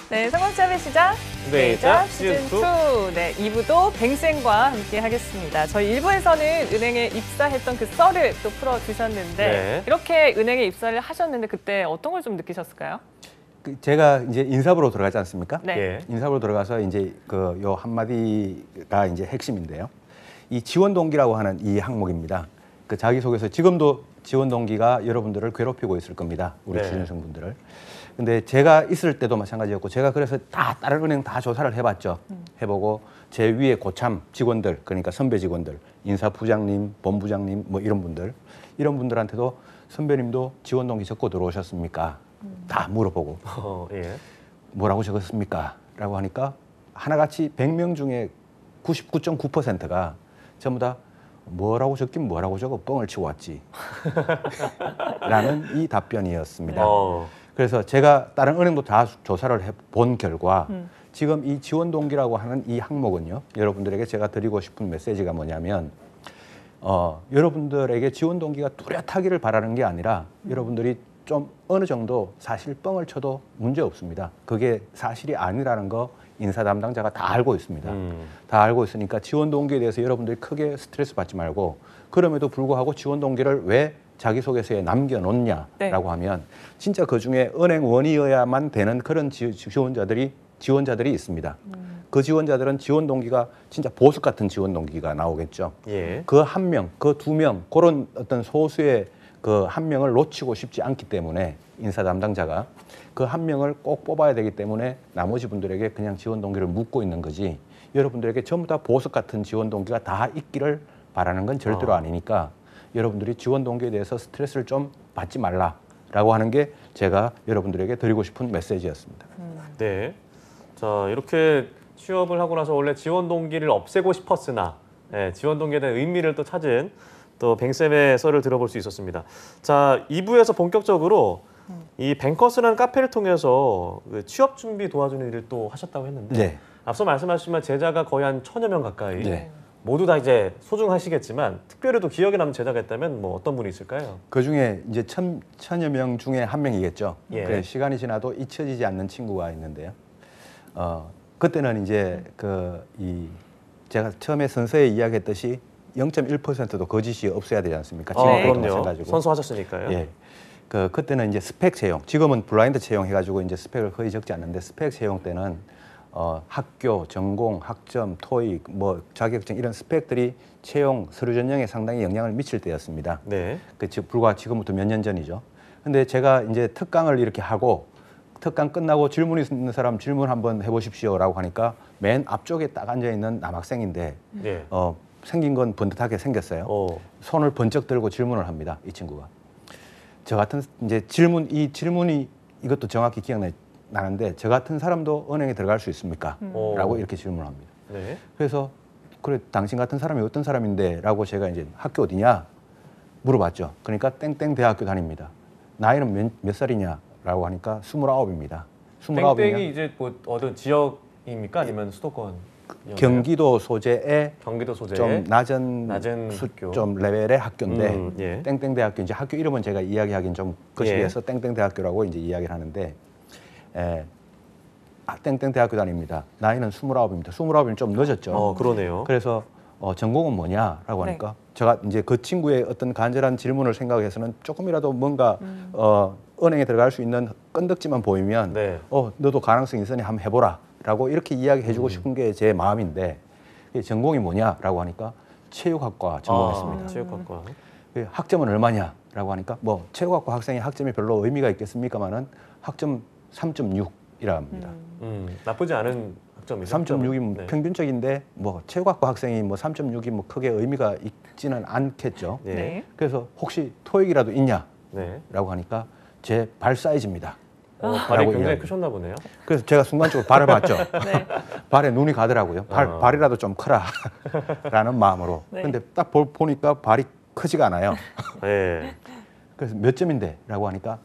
네, 성공잡이 시장 뇌이자 시즌2. 네, 2부도 뱅쌤과 함께 하겠습니다. 저희 1부에서는 은행에 입사했던 그 썰을 또 풀어주셨는데 네. 이렇게 은행에 입사를 하셨는데 그때 어떤 걸 좀 느끼셨을까요? 제가 이제 인사부로 들어가지 않습니까? 네. 예. 인사부로 들어가서 이제 그 요 한마디가 이제 핵심인데요. 이 지원 동기라고 하는 이 항목입니다. 그 자기소개서 지금도 지원 동기가 여러분들을 괴롭히고 있을 겁니다. 우리 네. 취준생분들을. 근데 제가 있을 때도 마찬가지였고 제가 그래서 다 다른 은행 다 조사를 해봤죠. 해보고 제 위에 고참 직원들 그러니까 선배 직원들 인사부장님, 본부장님 뭐 이런 분들한테도 선배님도 지원 동기 적고 들어오셨습니까? 다 물어보고 예. 뭐라고 적었습니까? 라고 하니까 하나같이 100명 중에 99.9%가 전부 다 뭐라고 적긴 뭐라고 적어 뻥을 치고 왔지 라는 이 답변이었습니다. 그래서 제가 다른 은행도 다 조사를 해본 결과 지금 이 지원 동기라고 하는 이 항목은요. 여러분들에게 제가 드리고 싶은 메시지가 뭐냐면 여러분들에게 지원 동기가 뚜렷하기를 바라는 게 아니라 여러분들이 좀 어느 정도 사실 뻥을 쳐도 문제 없습니다. 그게 사실이 아니라는 거 인사 담당자가 다 알고 있습니다. 다 알고 있으니까 지원 동기에 대해서 여러분들이 크게 스트레스 받지 말고 그럼에도 불구하고 지원 동기를 왜 자기소개서에 남겨놓냐라고 네. 하면 진짜 그중에 은행원이어야만 되는 그런 지원자들이 있습니다. 그 지원자들은 지원 동기가 진짜 보석 같은 지원 동기가 나오겠죠. 예. 그 한 명, 그 두 명 그런 어떤 소수의 그 한 명을 놓치고 싶지 않기 때문에 인사 담당자가 그 한 명을 꼭 뽑아야 되기 때문에 나머지 분들에게 그냥 지원 동기를 묻고 있는 거지 여러분들에게 전부 다 보석 같은 지원 동기가 다 있기를 바라는 건 절대로 아니니까 여러분들이 지원 동기에 대해서 스트레스를 좀 받지 말라라고 하는 게 제가 여러분들에게 드리고 싶은 메시지였습니다. 네. 자, 이렇게 취업을 하고 나서 원래 지원 동기를 없애고 싶었으나 지원 동기에 대한 의미를 또 찾은 또 뱅쌤의 썰을 들어볼 수 있었습니다. 자, 2부에서 본격적으로 이 뱅커스라는 카페를 통해서 그 취업 준비 도와주는 일을 또 하셨다고 했는데 네. 앞서 말씀하셨지만 제자가 거의 한 1000여 명 가까이 네. 모두 다 이제 소중하시겠지만 특별히 또 기억에 남는 제자가 있다면 뭐 어떤 분이 있을까요? 그 중에 이제 천여 명 중에 한 명이겠죠. 예. 그래, 시간이 지나도 잊혀지지 않는 친구가 있는데요. 그때는 이제 제가 처음에 선서에 이야기했듯이 0.1%도 거짓이 없어야 되지 않습니까? 지금도 그럼요. 마찬가지고. 선수하셨으니까요. 예. 그때는 이제 스펙 채용, 지금은 블라인드 채용해가지고 이제 스펙을 거의 적지 않는데 스펙 채용 때는 학교, 전공, 학점, 토익, 뭐 자격증 이런 스펙들이 채용 서류 전형에 상당히 영향을 미칠 때였습니다. 네. 불과 지금부터 몇 년 전이죠. 근데 제가 이제 특강을 이렇게 하고 특강 끝나고 질문 있는 사람 질문 한번 해보십시오라고 하니까 맨 앞쪽에 딱 앉아 있는 남학생인데 네. 생긴 건 번듯하게 생겼어요. 손을 번쩍 들고 질문을 합니다. 이 친구가. 저 같은 이제 질문이 이것도 정확히 기억나는데 저 같은 사람도 은행에 들어갈 수 있습니까? 라고 이렇게 질문합니다. 네. 그래서 그래 당신 같은 사람이 어떤 사람인데? 라고 제가 이제 학교 어디냐? 물어봤죠. 그러니까 땡땡 대학교 다닙니다. 나이는 몇 살이냐? 라고 하니까 29입니다. 29이면 땡땡이 이제 뭐 어떤 지역입니까? 아니면 수도권? 경기도 소재의 경기도 소재의 좀 낮은 학교. 좀 레벨의 학교인데 예. 땡땡 대학교 이제 학교 이름은 제가 이야기하기는 좀 거시기해서 땡땡 대학교라고 이제 이야기를 하는데 땡땡 대학교 다닙니다. 나이는 29입니다. 29이면 좀 늦었죠. 그러네요. 그래서 전공은 뭐냐라고 하니까 제가 이제 그 친구의 어떤 간절한 질문을 생각해서는 조금이라도 뭔가 은행에 들어갈 수 있는 끈덕지만 보이면 너도 가능성이 있으니 한번 해보라라고 이렇게 이야기해주고 싶은 게 제 마음인데 전공이 뭐냐라고 하니까 체육학과 전공했습니다. 체육학과. 학점은 얼마냐라고 하니까 뭐 체육학과 학생이 학점이 별로 의미가 있겠습니까마는 학점 3.6이라 합니다. 나쁘지 않은 학점이죠. 3.6이면 평균적인데 뭐 체육학과 학생이 뭐 3.6이 뭐 크게 의미가 있지는 않겠죠. 네. 그래서 혹시 토익이라도 있냐? 네. 라고 하니까 제 발 사이즈입니다. 발이 굉장히 크셨나 보네요. 그래서 제가 순간적으로 발을 봤죠. 네. 발에 눈이 가더라고요. 발이라도 좀 크라 라는 마음으로. 근데 딱 보니까 발이 크지가 않아요. 네. 그래서 몇 점인데? 라고 하니까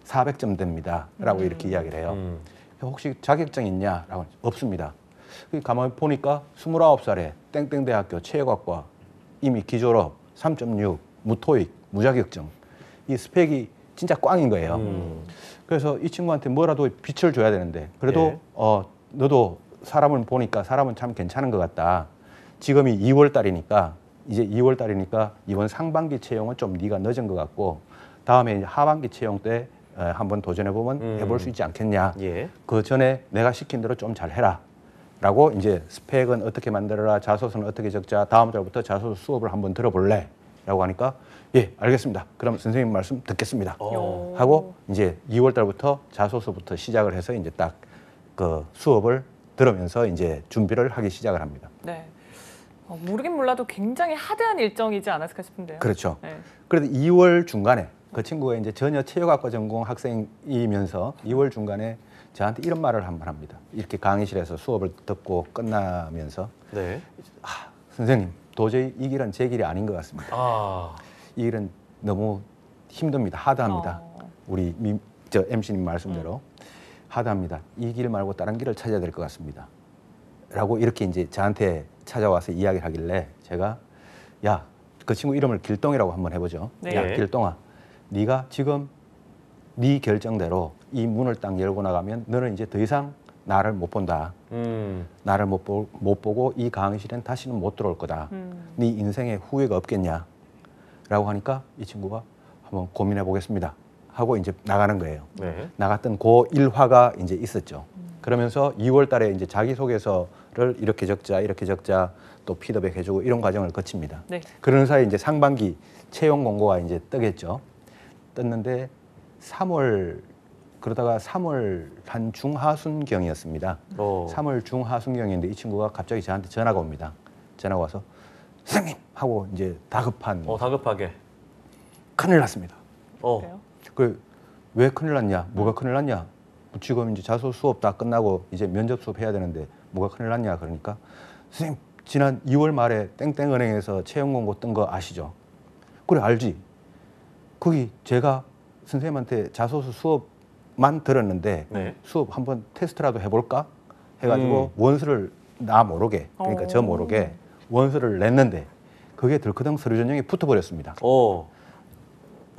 400점 됩니다. 라고 이렇게 이야기를 해요. 혹시 자격증 있냐? 라고 없습니다. 가만히 보니까 29살에 땡땡대학교 체육학과 이미 기졸업 3.6 무토익 무자격증 이 스펙이 진짜 꽝인 거예요. 그래서 이 친구한테 뭐라도 빛을 줘야 되는데 그래도 예. 너도 사람을 보니까 사람은 참 괜찮은 것 같다. 지금이 2월 달이니까 이제 2월 달이니까 이번 상반기 채용은 좀 네가 늦은 것 같고 다음에 이제 하반기 채용 때 한번 도전해 보면 해볼 수 있지 않겠냐. 예. 그 전에 내가 시킨 대로 좀 잘 해라. 라고 이제 스펙은 어떻게 만들어라, 자소서는 어떻게 적자, 다음 달부터 자소서 수업을 한번 들어볼래? 라고 하니까 예, 알겠습니다. 그럼 선생님 말씀 듣겠습니다. 오. 하고 이제 2월 달부터 자소서부터 시작을 해서 이제 딱 그 수업을 들으면서 이제 준비를 하기 시작을 합니다. 네. 모르긴 몰라도 굉장히 하드한 일정이지 않았을까 싶은데요. 그렇죠. 네. 그래도 2월 중간에 그 친구가 이제 전혀 체육학과 전공 학생이면서 2월 중간에 저한테 이런 말을 한 번 합니다. 이렇게 강의실에서 수업을 듣고 끝나면서 네. 선생님 도저히 이 길은 제 길이 아닌 것 같습니다. 아. 이 길은 너무 힘듭니다. 하드합니다. 우리 저 MC님 말씀대로 하드합니다. 이 길 말고 다른 길을 찾아야 될 것 같습니다. 라고 이렇게 이제 저한테 찾아와서 이야기를 하길래 제가 야, 그 친구 이름을 길동이라고 한번 해보죠. 네. 야, 길동아, 네가 지금 네 결정대로 이 문을 딱 열고 나가면 너는 이제 더 이상 나를 못 본다. 나를 못 보고 이 강의실엔 다시는 못 들어올 거다. 네 인생에 후회가 없겠냐? 라고 하니까 이 친구가 한번 고민해 보겠습니다. 하고 이제 나가는 거예요. 네. 나갔던 그 일화가 이제 있었죠. 그러면서 2월 달에 이제 자기소개서를 이렇게 적자 또 피드백 해주고 이런 과정을 거칩니다. 네. 그런 사이에 이제 상반기 채용 공고가 이제 뜨겠죠. 떴는데 3월 그러다가 3월 한 중하순경이었습니다. 3월 중하순경인데 이 친구가 갑자기 저한테 전화가 옵니다. 전화가 와서 선생님 하고 이제 다급한 다급하게. 큰일 났습니다. 그래요? 왜 큰일 났냐? 뭐가 큰일 났냐? 지금 이제 자소 수업 다 끝나고 이제 면접 수업 해야 되는데 뭐가 큰일 났냐? 그러니까 선생님 지난 2월 말에 땡땡은행에서 채용 공고 뜬 거 아시죠? 그래 알지. 거기 제가 선생님한테 자소서 수업만 들었는데 네. 수업 한번 테스트라도 해볼까? 해가지고 원서를 나 모르게 그러니까 저 모르게 원서를 냈는데 그게 덜커덩 서류 전형에 붙어버렸습니다.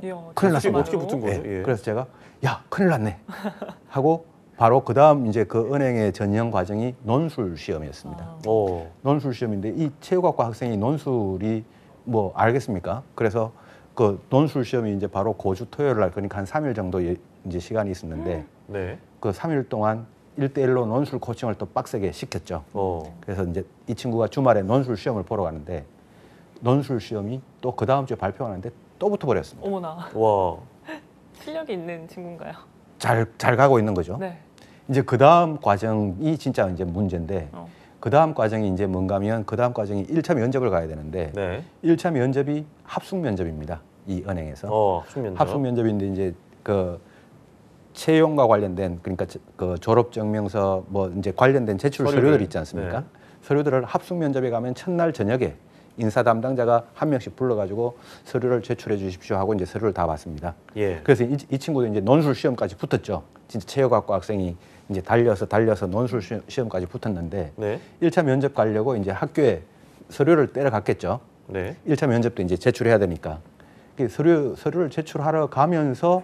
이야, 큰일 어떻게 났습니다. 붙은 거죠? 예. 예. 그래서 제가 야 큰일 났네 하고 바로 그 다음 이제 그 은행의 전형 과정이 논술 시험이었습니다. 논술 시험인데 이 체육학과 학생이 논술이 뭐 알겠습니까? 그래서 그 논술 시험이 이제 바로 고주 토요일 날 그러니까 한 3일 정도 이제 시간이 있었는데 네. 그 3일 동안 1대1로 논술 코칭을 또 빡세게 시켰죠. 그래서 이제 이 친구가 주말에 논술 시험을 보러 가는데 논술 시험이 또 그 다음 주에 발표하는데 또 붙어버렸습니다. 어머나. 와. 실력이 있는 친구인가요? 잘 가고 있는 거죠. 네. 이제 그 다음 과정이 진짜 이제 문제인데 그 다음 과정이 이제 뭔가 하면 그 다음 과정이 1차 면접을 가야 되는데 네. 1차 면접이 합숙 면접입니다. 이 은행에서. 합숙 면접인데 이제 그 채용과 관련된 그러니까 그 졸업 증명서 뭐 이제 관련된 제출 서류들 있지 않습니까? 네. 서류들을 합숙 면접에 가면 첫날 저녁에 인사 담당자가 한 명씩 불러가지고 서류를 제출해 주십시오 하고 이제 서류를 다 받습니다. 예. 그래서 이 친구도 이제 논술 시험까지 붙었죠. 진짜 체육학과 학생이 이제 달려서 논술 시험까지 붙었는데 네. 1차 면접 가려고 이제 학교에 서류를 떼러갔겠죠. 네. 1차 면접도 이제 제출해야 되니까. 서류를 제출하러 가면서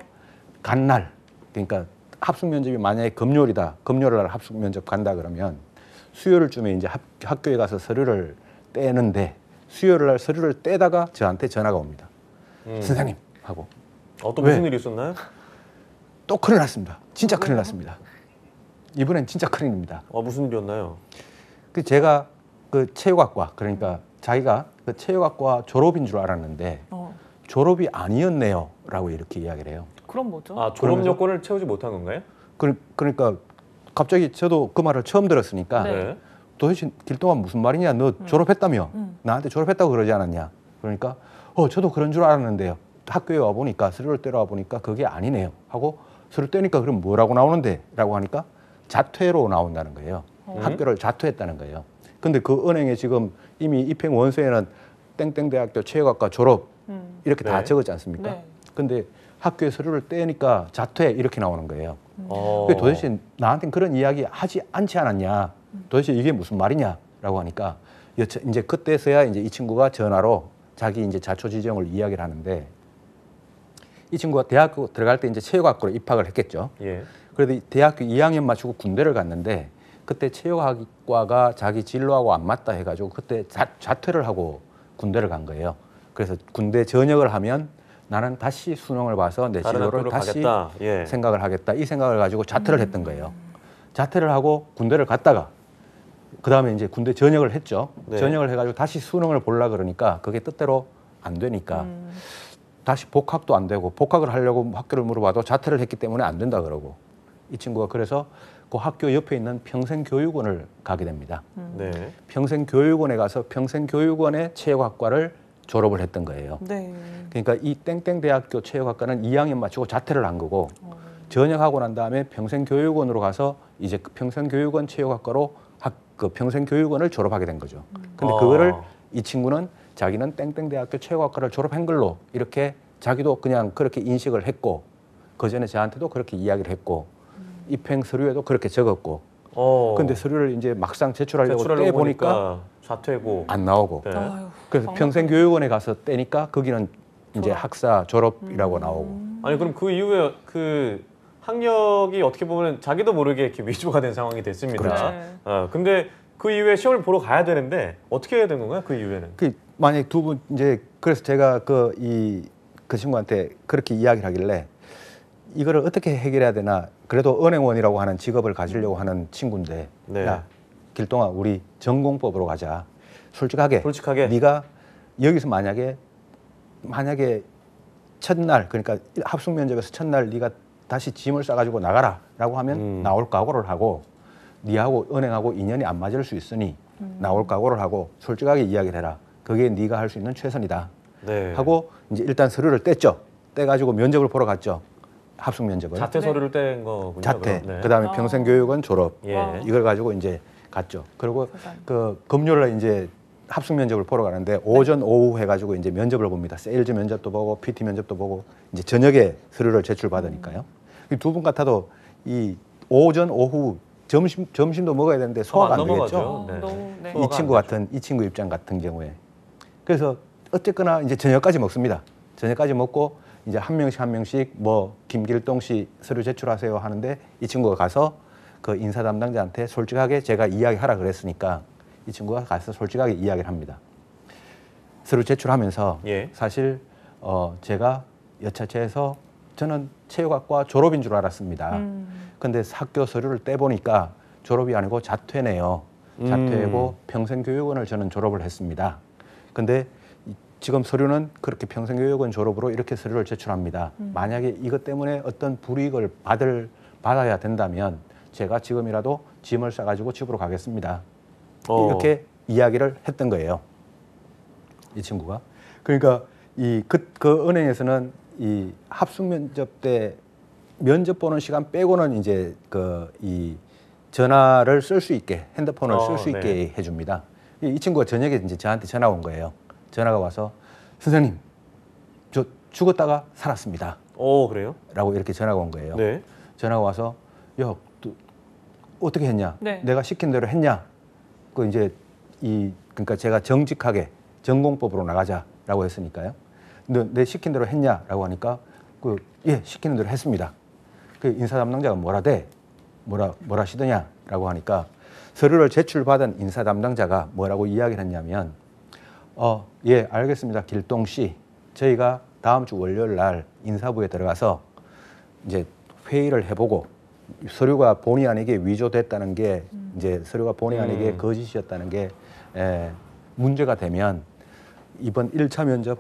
간 날, 그러니까 합숙 면접이 만약에 금요일이다. 금요일 날 합숙 면접 간다 그러면 수요일쯤에 이제 학교에 가서 서류를 떼는데 수요일 날 서류를 떼다가 저한테 전화가 옵니다. 선생님 하고. 또 무슨 일이 있었나요? 또 큰일 났습니다. 진짜 큰일 났습니다. 이번엔 진짜 큰일입니다. 무슨 일이었나요? 제가 그 체육학과 그러니까 자기가 그 체육학과 졸업인 줄 알았는데 졸업이 아니었네요. 라고 이렇게 이야기를 해요. 그럼 뭐죠? 졸업 요건을 채우지 못한 건가요? 그러니까 갑자기 저도 그 말을 처음 들었으니까 네. 도대체 길동아 무슨 말이냐? 너 졸업했다며? 나한테 졸업했다고 그러지 않았냐? 그러니까 저도 그런 줄 알았는데요. 학교에 와보니까 서류를 떼러 와보니까 그게 아니네요. 하고 서류 떼니까 그럼 뭐라고 나오는데? 라고 하니까 자퇴로 나온다는 거예요. 학교를 자퇴했다는 거예요. 근데 그 은행에 지금 이미 입행 원서에는 땡땡대학교 체육학과 졸업 이렇게 다 적었지 않습니까? 네. 근데 학교에 서류를 떼니까 자퇴 이렇게 나오는 거예요. 어. 도대체 나한테는 그런 이야기 하지 않지 않았냐? 도대체 이게 무슨 말이냐라고 하니까 이제 그때서야 이제 이 친구가 전화로 자기 이제 자초지종을 이야기를 하는데 이 친구가 대학교 들어갈 때 이제 체육학과로 입학을 했겠죠. 예. 그래도 대학교 2학년 마치고 군대를 갔는데 그때 체육학과가 자기 진로하고 안 맞다 해가지고 그때 자퇴를 하고 군대를 간 거예요. 그래서 군대 전역을 하면 나는 다시 수능을 봐서 내 다른 진로를 학교로 다시 가겠다. 예. 생각을 하겠다. 이 생각을 가지고 자퇴를 했던 거예요. 자퇴를 하고 군대를 갔다가 그다음에 이제 군대 전역을 했죠. 네. 전역을 해가지고 다시 수능을 보려 그러니까 그게 뜻대로 안 되니까 다시 복학도 안 되고 복학을 하려고 학교를 물어봐도 자퇴를 했기 때문에 안 된다 그러고 이 친구가 그래서 그 학교 옆에 있는 평생교육원을 가게 됩니다. 네. 평생교육원에 가서 평생교육원의 체육학과를 졸업을 했던 거예요. 네. 그러니까 이 땡땡대학교 체육학과는 2학년 마치고 자퇴를 한 거고 전역하고 난 다음에 평생교육원으로 가서 이제 그 평생교육원 체육학과로 그 평생교육원을 졸업하게 된 거죠. 근데 그거를 이 친구는 자기는 땡땡대학교 체육학과를 졸업한 걸로 이렇게 자기도 그냥 그렇게 인식을 했고 그 전에 저한테도 그렇게 이야기를 했고 입행 서류에도 그렇게 적었고 근데 서류를 이제 막상 제출하려고 떼 보니까 자퇴고 안 나오고 네. 아유, 그래서 평생교육원에 가서 떼니까 거기는 이제 학사 졸업이라고 나오고 아니 그럼 그 이후에 그 학력이 어떻게 보면 자기도 모르게 이렇게 위조가 된 상황이 됐습니다. 그렇죠. 네. 근데 그 이후에 시험을 보러 가야 되는데 어떻게 해야 된 건가요? 그 이후에는? 그 만약 두 분 이제 그래서 제가 그 친구한테 그렇게 이야기를 하길래 이거를 어떻게 해결해야 되나 그래도 은행원이라고 하는 직업을 가지려고 하는 친구인데 네. 야 길동아 우리 전공법으로 가자. 솔직하게 네가 여기서 만약에 첫날 그러니까 합숙 면접에서 첫날 네가 다시 짐을 싸가지고 나가라라고 하면 나올 각오를 하고 네하고 은행하고 인연이 안 맞을 수 있으니 나올 각오를 하고 솔직하게 이야기를 해라. 그게 네가 할 수 있는 최선이다. 네. 하고 이제 일단 서류를 뗐죠. 떼가지고 면접을 보러 갔죠. 합숙 면접을. 자퇴 서류를 뗀 거군요. 자퇴. 그럼. 네. 그다음에 평생교육원 졸업. 예. 이걸 가지고 이제 갔죠. 그리고 그 금요일에 이제 합숙 면접을 보러 가는데 오전 오후 해가지고 이제 면접을 봅니다. 세일즈 면접도 보고 PT 면접도 보고 이제 저녁에 서류를 제출 받으니까요. 두 분 같아도 이 오전 오후 점심도 먹어야 되는데 소화가 안 되겠죠. 네. 너무, 네. 이 친구 입장 같은 경우에 그래서 어쨌거나 이제 저녁까지 먹습니다. 저녁까지 먹고 이제 한 명씩 뭐 김길동 씨 서류 제출하세요 하는데 이 친구가 가서 그 인사 담당자한테 솔직하게 제가 이야기하라 그랬으니까 이 친구가 가서 솔직하게 이야기를 합니다. 서류 제출하면서 예. 사실 제가 여차체에서 저는 체육학과 졸업인 줄 알았습니다. 근데 학교 서류를 떼보니까 졸업이 아니고 자퇴네요. 자퇴고 평생교육원을 저는 졸업을 했습니다. 근데 지금 서류는 그렇게 평생교육원 졸업으로 이렇게 서류를 제출합니다. 만약에 이것 때문에 어떤 불이익을 받아야 된다면 제가 지금이라도 짐을 싸가지고 집으로 가겠습니다. 이렇게 이야기를 했던 거예요. 이 친구가. 그러니까 그 은행에서는 이 합숙 면접 때 면접 보는 시간 빼고는 이제 이 전화를 쓸 수 있게 핸드폰을 쓸 수 있게 네. 해줍니다. 이 친구가 저녁에 이제 저한테 전화 온 거예요. 전화가 와서 선생님 저 죽었다가 살았습니다. 그래요? 라고 이렇게 전화가 온 거예요. 네. 전화가 와서 야, 어떻게 했냐? 네. 내가 시킨 대로 했냐? 그 이제 그러니까 제가 정직하게 전공법으로 나가자라고 했으니까요. 내 시킨 대로 했냐라고 하니까 예, 시키는 대로 했습니다. 그 인사 담당자가 뭐라시더냐라고 하니까 서류를 제출받은 인사 담당자가 뭐라고 이야기를 했냐면 예, 알겠습니다. 길동 씨. 저희가 다음 주 월요일 날 인사부에 들어가서 이제 회의를 해보고 서류가 본의 아니게 위조됐다는 게 이제 서류가 본의 아니게 거짓이었다는 게 문제가 되면 이번 1차 면접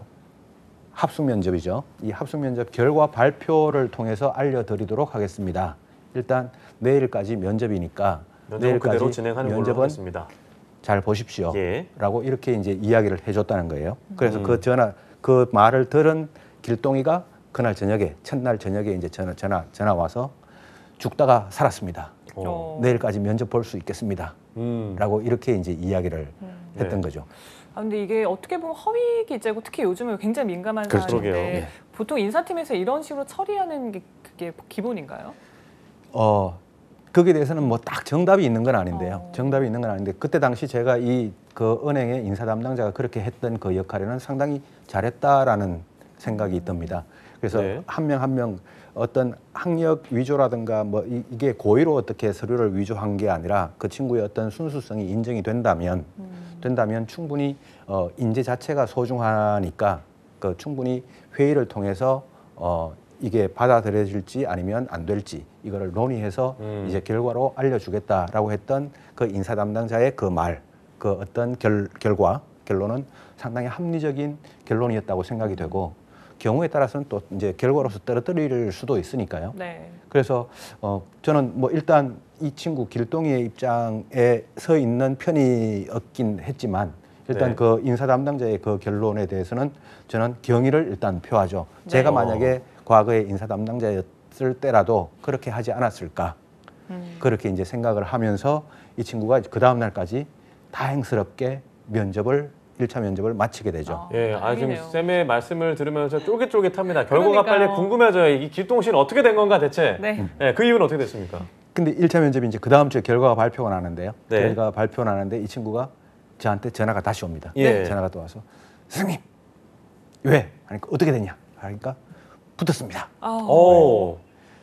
합숙 면접이죠. 이 합숙 면접 결과 발표를 통해서 알려드리도록 하겠습니다. 일단 내일까지 면접이니까 그대로 진행하는 걸로 하겠습니다. 잘 보십시오. 예. 라고 이렇게 이제 이야기를 해줬다는 거예요. 그래서 그 말을 들은 길동이가 그날 저녁에 첫날 저녁에 이제 전화 와서 죽다가 살았습니다. 내일까지 면접 볼 수 있겠습니다. 라고 이렇게 이제 이야기를 했던 네. 거죠. 근데 이게 어떻게 보면 허위 기재고 특히 요즘은 굉장히 민감한 그렇죠. 사안인데 그러게요. 보통 인사팀에서 이런 식으로 처리하는 게 그게 기본인가요? 거기에 대해서는 뭐 딱 정답이 있는 건 아닌데요. 정답이 있는 건 아닌데 그때 당시 제가 그 은행의 인사 담당자가 그렇게 했던 그 역할에는 상당히 잘했다라는 생각이 있답니다. 그래서 네. 한 명 한 명 어떤 학력 위조라든가 뭐 이게 고의로 어떻게 서류를 위조한 게 아니라 그 친구의 어떤 순수성이 인정이 된다면 충분히 인재 자체가 소중하니까 그 충분히 회의를 통해서 이게 받아들여질지 아니면 안 될지 이거를 논의해서 이제 결과로 알려주겠다라고 했던 그 인사 담당자의 그 말, 그 어떤 결론은 상당히 합리적인 결론이었다고 생각이 되고 경우에 따라서는 또 이제 결과로서 떨어뜨릴 수도 있으니까요. 네. 그래서 저는 뭐 일단 이 친구 길동이의 입장에 서 있는 편이었긴 했지만 일단 네. 그 인사 담당자의 그 결론에 대해서는 저는 경의를 일단 표하죠. 제가 만약에 과거에 인사 담당자였을 때라도 그렇게 하지 않았을까. 그렇게 이제 생각을 하면서 이 친구가 그 다음 날까지 다행스럽게1차 면접을 마치게 되죠. 예, 지금 다행이네요. 쌤의 말씀을 들으면서 쫄깃쫄깃합니다. 결과가 그러니까요. 빨리 궁금해져요. 이 길동 씨는 어떻게 된 건가 대체? 네. 예, 그 이유는 어떻게 됐습니까? 근데 1차 면접이 이제 그 다음 주에 결과가 발표가 나는데요. 네. 결과가 발표 나는데 이 친구가 저한테 전화가 다시 옵니다. 예. 전화가 또 와서 선생님 왜? 하니까 어떻게 됐냐? 하니까 붙었습니다. 오,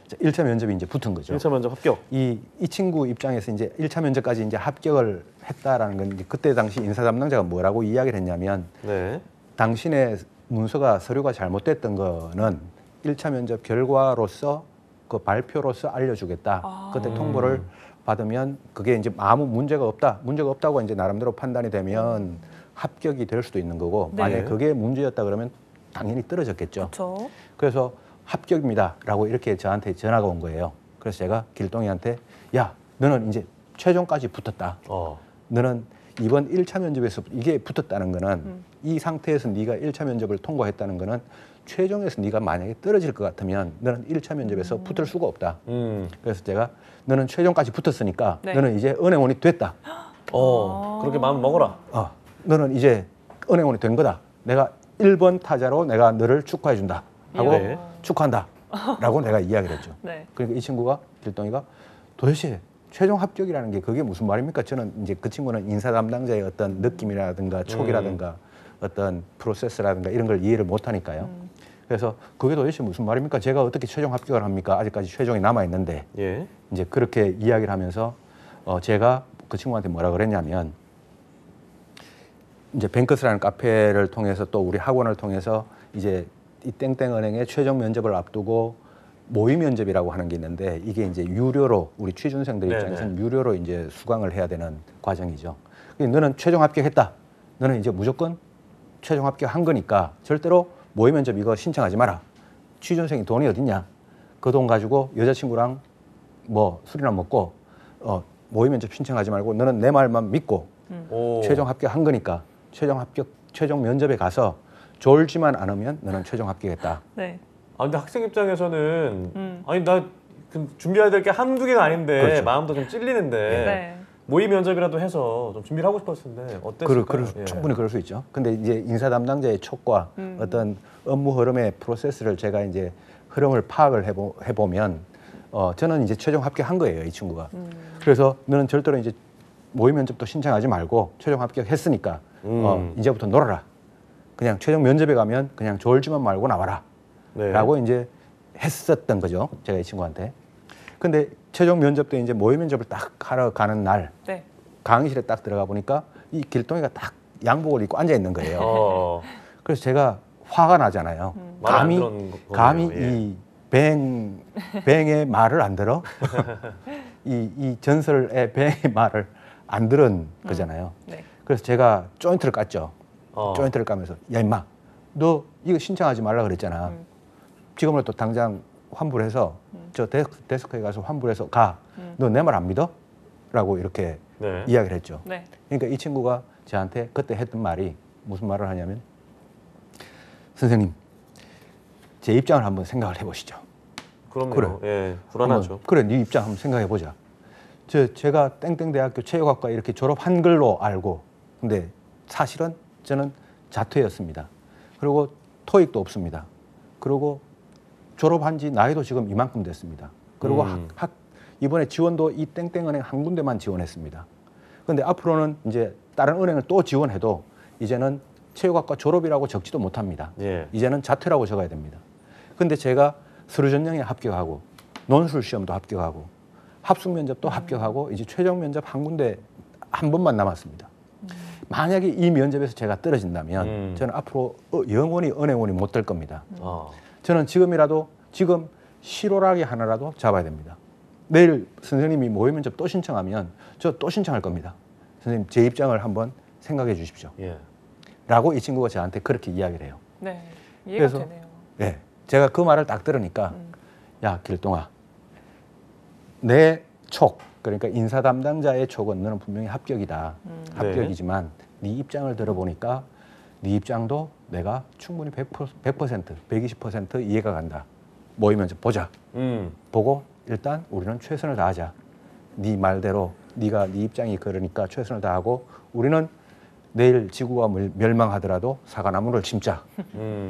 1차 면접이 이제 붙은 거죠. 1차 면접 합격. 이 친구 입장에서 이제 1차 면접까지 이제 합격을 했다라는 건 이제 그때 당시 인사 담당자가 뭐라고 이야기를 했냐면 네. 당신의 문서가 서류가 잘못됐던 거는 1차 면접 결과로서 그 발표로서 알려주겠다. 그때 통보를 받으면 그게 이제 아무 문제가 없다. 문제가 없다고 이제 나름대로 판단이 되면 합격이 될 수도 있는 거고 네. 만약에 그게 문제였다 그러면 당연히 떨어졌겠죠. 그렇죠. 그래서 합격입니다라고 이렇게 저한테 전화가 온 거예요. 그래서 제가 길동이한테 야, 너는 이제 최종까지 붙었다. 너는 이번 1차 면접에서 이게 붙었다는 거는 이 상태에서 네가 1차 면접을 통과했다는 거는 최종에서 네가 만약에 떨어질 것 같으면 너는 1차 면접에서 붙을 수가 없다. 그래서 제가 너는 최종까지 붙었으니까 네. 너는 이제 은행원이 됐다. 그렇게 마음 먹어라. 너는 이제 은행원이 된 거다. 내가 1번 타자로 내가 너를 축하해 준다. 하고 네. 축하한다. 라고 내가 이야기를 했죠. 네. 그러니까 이 친구가 길동이가 도대체 최종 합격이라는 게 그게 무슨 말입니까? 저는 이제 그 친구는 인사 담당자의 어떤 느낌이라든가 촉이라든가 어떤 프로세스라든가 이런 걸 이해를 못 하니까요. 그래서 그게 도대체 무슨 말입니까? 제가 어떻게 최종 합격을 합니까? 아직까지 최종이 남아 있는데 예. 이제 그렇게 이야기를 하면서 제가 그 친구한테 뭐라 그랬냐면 이제 뱅크스라는 카페를 통해서 또 우리 학원을 통해서 이제 이 땡땡은행의 최종 면접을 앞두고 모의 면접이라고 하는 게 있는데 이게 이제 유료로 우리 취준생들 입장에서는 유료로 이제 수강을 해야 되는 과정이죠. 너는 최종 합격했다. 너는 이제 무조건 최종 합격한 거니까 절대로 모의 면접 이거 신청하지 마라. 취준생이 돈이 어딨냐? 그 돈 가지고 여자친구랑 뭐 술이나 먹고 모의 면접 신청하지 말고 너는 내 말만 믿고 최종 합격한 거니까 최종 면접에 가서 졸지만 않으면 너는 최종 합격했다. 네. 근데 학생 입장에서는 아니 나 준비해야 될 게 한두 개가 아닌데 그렇죠. 마음도 좀 찔리는데 네. 모의 면접이라도 해서 좀 준비를 하고 싶었을 텐데 어땠을까요? 충분히 그럴 수 있죠. 근데 이제 인사 담당자의 촉과 어떤 업무 흐름의 프로세스를 제가 이제 흐름을 파악을 해보면 저는 이제 최종 합격한 거예요, 이 친구가. 그래서 너는 절대로 이제 모의 면접도 신청하지 말고 최종 합격했으니까 이제부터 놀아라. 그냥 최종 면접에 가면 그냥 졸지만 말고 나와라. 네. 라고 이제 했었던 거죠. 제가 이 친구한테. 근데 최종 면접 때 이제 모의 면접을 딱 하러 가는 날 네. 강의실에 딱 들어가 보니까 이 길동이가 딱 양복을 입고 앉아 있는 거예요. 그래서 제가 화가 나잖아요. 말을 안 들은 거네요. 감히 예. 이 뱅의 말을 안 들어? 이 전설의 뱅의 말을 안 들은 거잖아요. 네. 그래서 제가 조인트를 깠죠. 조인트를 까면서 야 임마 너 이거 신청하지 말라 그랬잖아. 지금은 또 당장 환불해서 저 데스크에 가서 환불해서 가. 너 내 말 안 믿어? 라고 이렇게 네. 이야기를 했죠. 네. 그러니까 이 친구가 저한테 그때 했던 말이 무슨 말을 하냐면 선생님 제 입장을 한번 생각을 해보시죠. 그럼요. 그래. 예, 불안하죠. 그래 네 입장 한번 생각해보자. 제가 땡땡대학교 체육학과 이렇게 졸업한 걸로 알고 근데 사실은 저는 자퇴였습니다. 그리고 토익도 없습니다. 그리고 졸업한 지 나이도 지금 이만큼 됐습니다. 그리고 이번에 지원도 이 땡땡은행 한 군데만 지원했습니다. 그런데 앞으로는 이제 다른 은행을 또 지원해도 이제는 체육학과 졸업이라고 적지도 못합니다. 예. 이제는 자퇴라고 적어야 됩니다. 근데 제가 서류 전형에 합격하고 논술 시험도 합격하고 합숙 면접도 합격하고 이제 최종 면접 한 군데 한 번만 남았습니다. 만약에 이 면접에서 제가 떨어진다면 저는 앞으로 영원히 은행원이 못 될 겁니다. 저는 지금이라도 지금 실오라기 하나라도 잡아야 됩니다. 내일 선생님이 모의 면접 또 신청하면 저 또 신청할 겁니다. 선생님 제 입장을 한번 생각해 주십시오. 예. 라고 이 친구가 저한테 그렇게 이야기를 해요. 네, 이해가 그래서 되네요. 네, 제가 그 말을 딱 들으니까 야 길동아 내 촉, 그러니까 인사 담당자의 촉은 너는 분명히 합격이다. 합격이지만 네 입장을 들어보니까 네 입장도 내가 충분히 100%, 120% 이해가 간다. 모이면 보자. 보고 일단 우리는 최선을 다하자. 네 말대로 네가 네 입장이 그러니까 최선을 다하고 우리는 내일 지구가 멸망하더라도 사과나무를 심자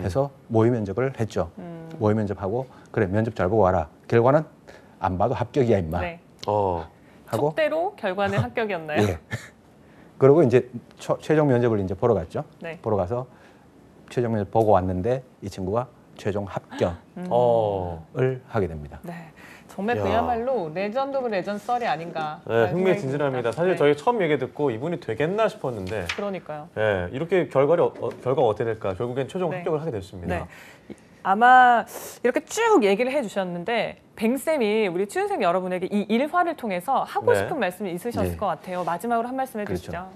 해서 모의 면접을 했죠. 모의 면접하고 그래 면접 잘 보고 와라. 결과는 안 봐도 합격이야 임마. 네. 하고 촉대로 결과는 합격이었나요? 예. 그리고 이제 최종 면접을 이제 보러 갔죠. 네. 보러 가서 최종 면접 보고 왔는데 이 친구가 최종 합격을 하게 됩니다. 네. 정말 야. 그야말로 레전드 오브 레전드 썰이 아닌가. 네, 흥미진진합니다. 사실 네. 저희 처음 얘기 듣고 이분이 되겠나 싶었는데 그러니까요. 네, 이렇게 결과가 어떻게 될까? 결국엔 최종 네. 합격을 하게 됐습니다. 네. 아마 이렇게 쭉 얘기를 해주셨는데 뱅쌤이 우리 취준생 여러분에게 이 일화를 통해서 하고 네. 싶은 말씀이 있으셨을 네. 것 같아요. 마지막으로 한 말씀 해주시죠. 그렇죠.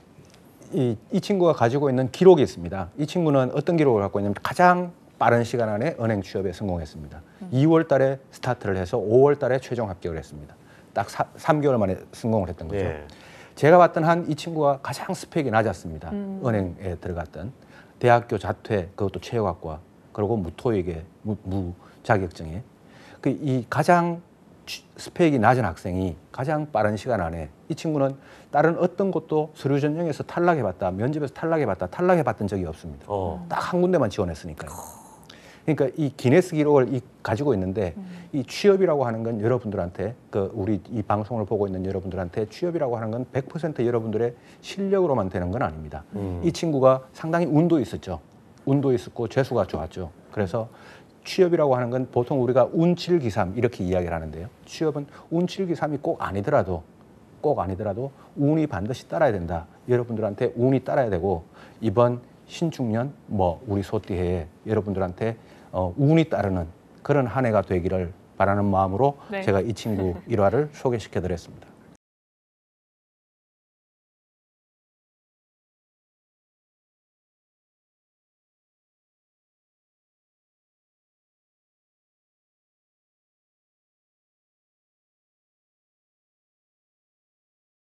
이 친구가 가지고 있는 기록이 있습니다. 이 친구는 어떤 기록을 갖고 있냐면 가장 빠른 시간 안에 은행 취업에 성공했습니다. 2월 달에 스타트를 해서 5월 달에 최종 합격을 했습니다. 딱 3개월 만에 성공을 했던 거죠. 예. 제가 봤던 한 이 친구가 가장 스펙이 낮았습니다. 은행에 들어갔던 대학교 자퇴 그것도 체육학과 그리고 무토익에 무자격증에 이 가장 스펙이 낮은 학생이 가장 빠른 시간 안에 이 친구는 다른 어떤 곳도 서류 전형에서 탈락해봤다 면접에서 탈락해봤던 적이 없습니다. 딱 한 군데만 지원했으니까요. 그러니까 이 기네스 기록을 가지고 있는데 이 취업이라고 하는 건 여러분들한테 우리 이 방송을 보고 있는 여러분들한테 취업이라고 하는 건 100% 여러분들의 실력으로만 되는 건 아닙니다. 이 친구가 상당히 운도 있었죠. 운도 있었고 재수가 좋았죠. 그래서 취업이라고 하는 건 보통 우리가 운칠기삼 이렇게 이야기를 하는데요. 취업은 운칠기삼이 꼭 아니더라도 운이 반드시 따라야 된다. 여러분들한테 운이 따라야 되고 이번 신축년 우리 소띠해에 여러분들한테 운이 따르는 그런 한 해가 되기를 바라는 마음으로 네. 제가 이 친구 일화를 소개시켜 드렸습니다.